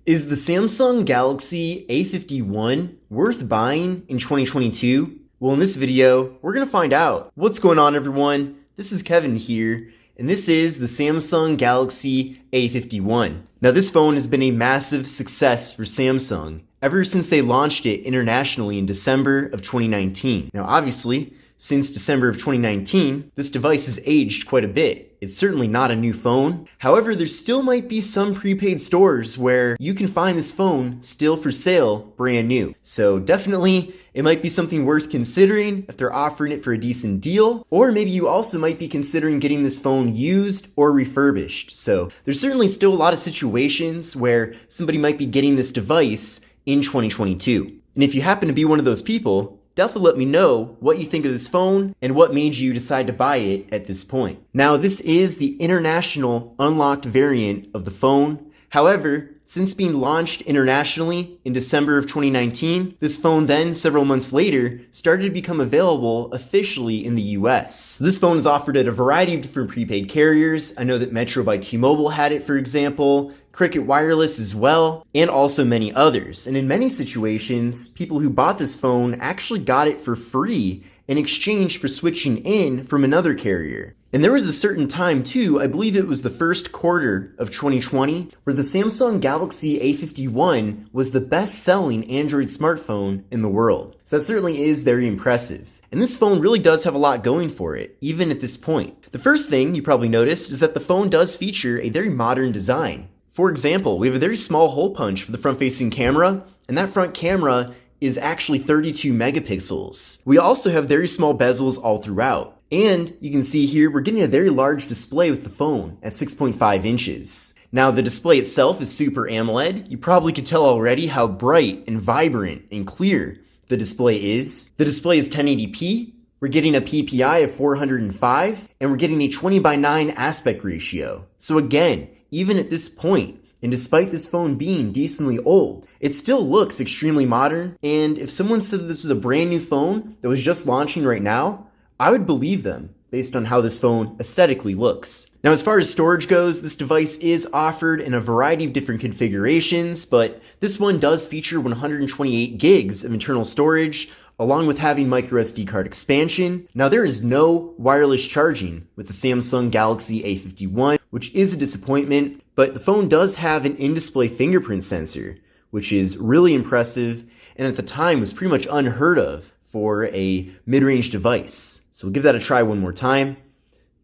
Is the Samsung Galaxy A51 worth buying in 2022? Well, in this video, we're going to find out. What's going on, everyone? This is Kevin here, and this is the Samsung Galaxy A51. Now, this phone has been a massive success for Samsung ever since they launched it internationally in December of 2019. Now, obviously, since December of 2019, this device has aged quite a bit. It's certainly not a new phone. However, there still might be some prepaid stores where you can find this phone still for sale, brand new. So definitely, it might be something worth considering if they're offering it for a decent deal, or maybe you also might be considering getting this phone used or refurbished. So there's certainly still a lot of situations where somebody might be getting this device in 2022. And if you happen to be one of those people, definitely let me know what you think of this phone and what made you decide to buy it at this point. Now, this is the international unlocked variant of the phone. However, since being launched internationally in December of 2019, this phone then, several months later, started to become available officially in the US. This phone is offered at a variety of different prepaid carriers. I know that Metro by T-Mobile had it, for example, Cricket Wireless as well, and also many others. And in many situations, people who bought this phone actually got it for free in exchange for switching in from another carrier. And there was a certain time too, I believe it was the first quarter of 2020, where the Samsung Galaxy A51 was the best-selling Android smartphone in the world. So that certainly is very impressive. And this phone really does have a lot going for it, even at this point. The first thing you probably noticed is that the phone does feature a very modern design. For example, we have a very small hole punch for the front-facing camera, and that front camera is actually 32 megapixels. We also have very small bezels all throughout. And you can see here, we're getting a very large display with the phone at 6.5 inches. Now, the display itself is Super AMOLED. You probably could tell already how bright and vibrant and clear the display is. The display is 1080p. We're getting a PPI of 405, and we're getting a 20:9 aspect ratio. So again, even at this point, and despite this phone being decently old, it still looks extremely modern. And if someone said that this was a brand new phone that was just launching right now, I would believe them based on how this phone aesthetically looks. Now, as far as storage goes, this device is offered in a variety of different configurations, but this one does feature 128 gigs of internal storage, along with having microSD card expansion. Now, there is no wireless charging with the Samsung Galaxy A51, which is a disappointment, but the phone does have an in-display fingerprint sensor, which is really impressive, and at the time was pretty much unheard of for a mid-range device. So we'll give that a try one more time,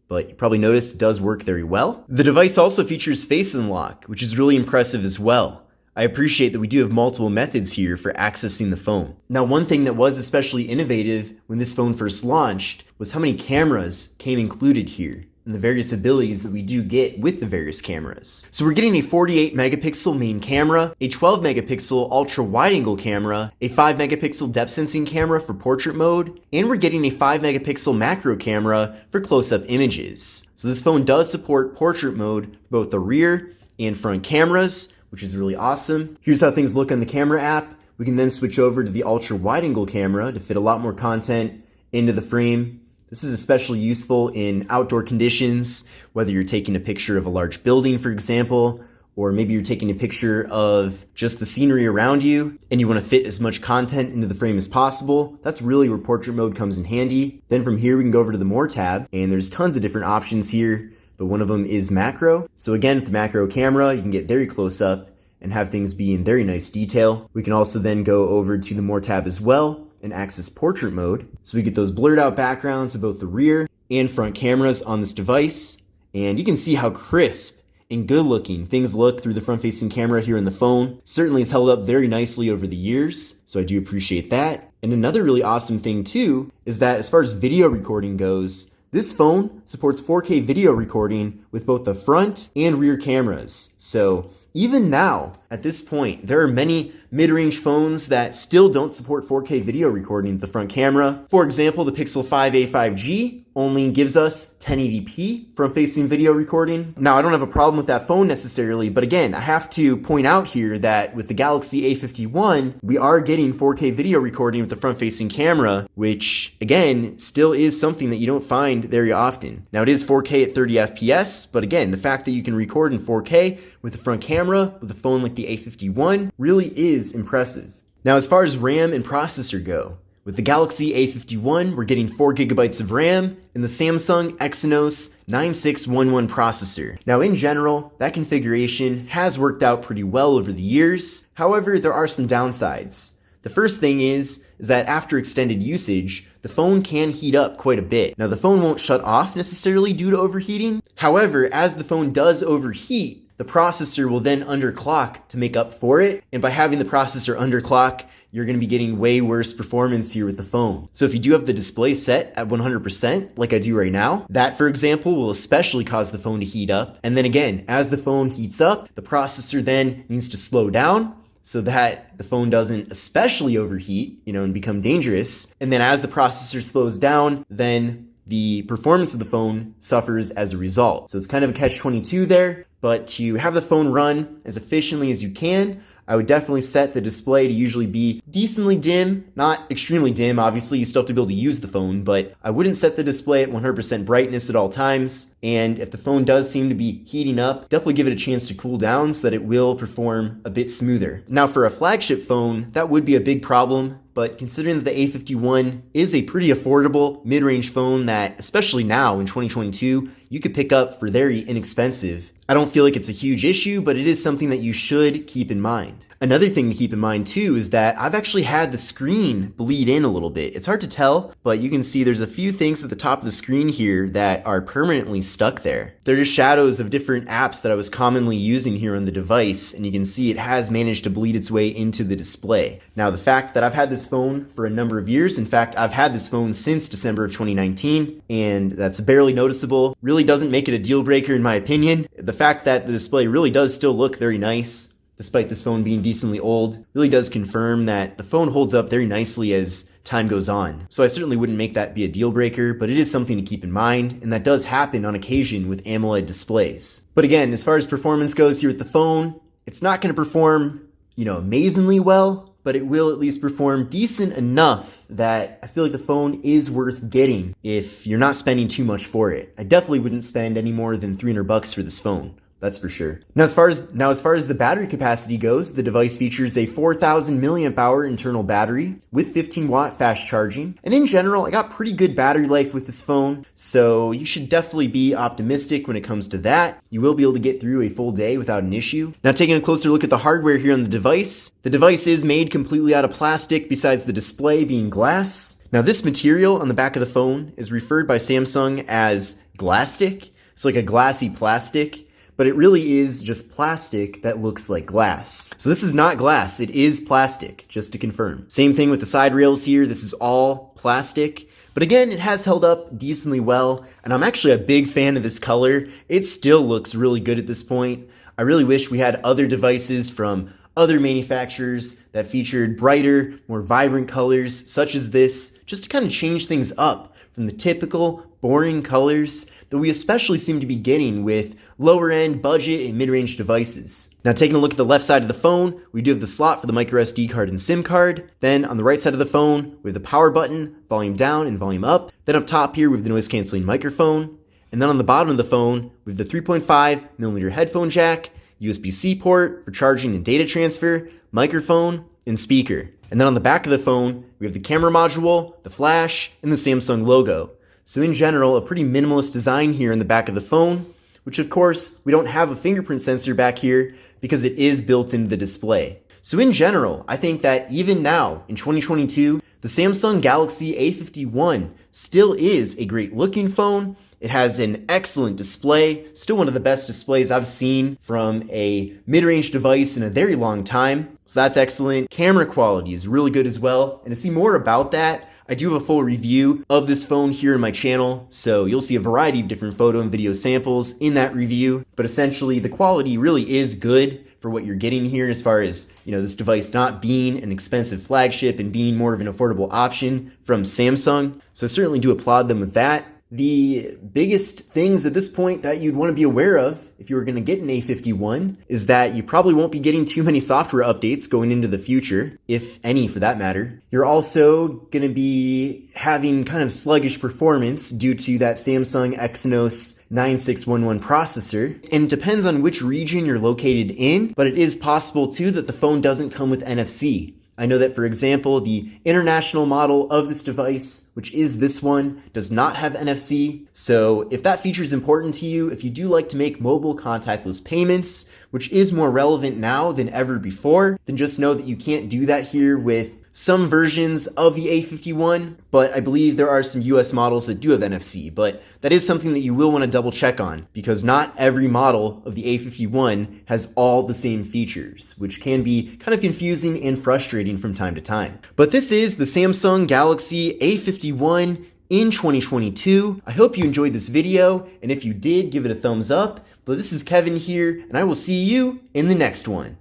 but you probably noticed it does work very well. The device also features Face Unlock, which is really impressive as well. I appreciate that we do have multiple methods here for accessing the phone. Now, one thing that was especially innovative when this phone first launched was how many cameras came included here and the various abilities that we do get with the various cameras. So we're getting a 48 megapixel main camera, a 12 megapixel ultra wide angle camera, a 5 megapixel depth sensing camera for portrait mode, and we're getting a 5 megapixel macro camera for close-up images. So this phone does support portrait mode, both the rear and front cameras, which is really awesome. Here's how things look on the camera app. We can then switch over to the ultra wide angle camera to fit a lot more content into the frame. This is especially useful in outdoor conditions, whether you're taking a picture of a large building, for example, or maybe you're taking a picture of just the scenery around you and you want to fit as much content into the frame as possible. That's really where portrait mode comes in handy. Then from here, we can go over to the More tab, and there's tons of different options here, but one of them is macro. So again, with the macro camera, you can get very close up and have things be in very nice detail. We can also then go over to the More tab as well and access portrait mode. So we get those blurred out backgrounds of both the rear and front cameras on this device. And you can see how crisp and good looking things look through the front facing camera here in the phone. Certainly has held up very nicely over the years, so I do appreciate that. And another really awesome thing too is that as far as video recording goes, this phone supports 4K video recording with both the front and rear cameras. So even now, at this point, there are many mid-range phones that still don't support 4K video recording with the front camera. For example, the Pixel 5a 5G only gives us 1080p front-facing video recording. Now, I don't have a problem with that phone necessarily, but again, I have to point out here that with the Galaxy A51, we are getting 4K video recording with the front-facing camera, which, again, still is something that you don't find very often. Now, it is 4K at 30 FPS, but again, the fact that you can record in 4K with the front camera with a phone like the the A51 really is impressive. Now, as far as RAM and processor go, with the Galaxy A51, we're getting 4GB of RAM and the Samsung Exynos 9611 processor. Now, in general, that configuration has worked out pretty well over the years. However, there are some downsides. The first thing is that after extended usage, the phone can heat up quite a bit. Now, the phone won't shut off necessarily due to overheating. However, as the phone does overheat, the processor will then underclock to make up for it. And by having the processor underclock, you're going to be getting way worse performance here with the phone. So if you do have the display set at 100%, like I do right now, that, for example, will especially cause the phone to heat up. And then again, as the phone heats up, the processor then needs to slow down so that the phone doesn't especially overheat, and become dangerous. And then as the processor slows down, then the performance of the phone suffers as a result. So it's kind of a catch-22 there, but to have the phone run as efficiently as you can, I would definitely set the display to usually be decently dim, not extremely dim. Obviously, you still have to be able to use the phone, but I wouldn't set the display at 100% brightness at all times. And if the phone does seem to be heating up, definitely give it a chance to cool down so that it will perform a bit smoother. Now, for a flagship phone, that would be a big problem. But considering that the A51 is a pretty affordable mid-range phone that, especially now in 2022, you could pick up for very inexpensive, I don't feel like it's a huge issue, but it is something that you should keep in mind. Another thing to keep in mind too is that I've actually had the screen bleed in a little bit. It's hard to tell, but you can see there's a few things at the top of the screen here that are permanently stuck there. They're just shadows of different apps that I was commonly using here on the device, and you can see it has managed to bleed its way into the display. Now, the fact that I've had this phone for a number of years, in fact, I've had this phone since December of 2019, and that's barely noticeable, really doesn't make it a deal breaker in my opinion. The fact that the display really does still look very nice, despite this phone being decently old, really does confirm that the phone holds up very nicely as time goes on. So I certainly wouldn't make that be a deal breaker, but it is something to keep in mind, and that does happen on occasion with AMOLED displays. But again, as far as performance goes here with the phone, it's not going to perform, amazingly well, but it will at least perform decent enough that I feel like the phone is worth getting if you're not spending too much for it. I definitely wouldn't spend any more than $300 for this phone. That's for sure. Now, as far as the battery capacity goes, the device features a 4,000 milliamp hour internal battery with 15 watt fast charging. And in general, I got pretty good battery life with this phone, so you should definitely be optimistic when it comes to that. You will be able to get through a full day without an issue. Now, taking a closer look at the hardware here on the device is made completely out of plastic besides the display being glass. Now, this material on the back of the phone is referred by Samsung as glastic. It's like a glassy plastic, but it really is just plastic that looks like glass. So this is not glass, it is plastic, just to confirm. Same thing with the side rails here, this is all plastic. But again, it has held up decently well, and I'm actually a big fan of this color. It still looks really good at this point. I really wish we had other devices from other manufacturers that featured brighter, more vibrant colors, such as this, just to kind of change things up from the typical boring colors that we especially seem to be getting with lower end budget and mid-range devices. Now, taking a look at the left side of the phone, we do have the slot for the micro SD card and SIM card. Then on the right side of the phone, we have the power button, volume down and volume up. Then up top here, we have the noise canceling microphone. And then on the bottom of the phone, we have the 3.5mm headphone jack, USB-C port for charging and data transfer, microphone, and speaker. And then on the back of the phone, we have the camera module, the flash, and the Samsung logo. So in general, a pretty minimalist design here in the back of the phone, which of course, we don't have a fingerprint sensor back here because it is built into the display. So in general, I think that even now, in 2022, the Samsung Galaxy A51 still is a great looking phone. It has an excellent display, still one of the best displays I've seen from a mid-range device in a very long time. So that's excellent. Camera quality is really good as well. And to see more about that, I do have a full review of this phone here in my channel, so you'll see a variety of different photo and video samples in that review. But essentially, the quality really is good for what you're getting here as far as, this device not being an expensive flagship and being more of an affordable option from Samsung. So I certainly do applaud them with that. The biggest things at this point that you'd want to be aware of if you were going to get an A51 is that you probably won't be getting too many software updates going into the future, if any for that matter. You're also going to be having kind of sluggish performance due to that Samsung Exynos 9611 processor, and it depends on which region you're located in, but it is possible too that the phone doesn't come with NFC. I know that, for example, the international model of this device, which is this one, does not have NFC. So if that feature is important to you, if you do like to make mobile contactless payments, which is more relevant now than ever before, then just know that you can't do that here with some versions of the A51, but I believe there are some US models that do have NFC, but that is something that you will want to double check on because not every model of the A51 has all the same features, which can be kind of confusing and frustrating from time to time. But this is the Samsung Galaxy A51 in 2022. I hope you enjoyed this video, and if you did, give it a thumbs up. But this is Kevin here, and I will see you in the next one.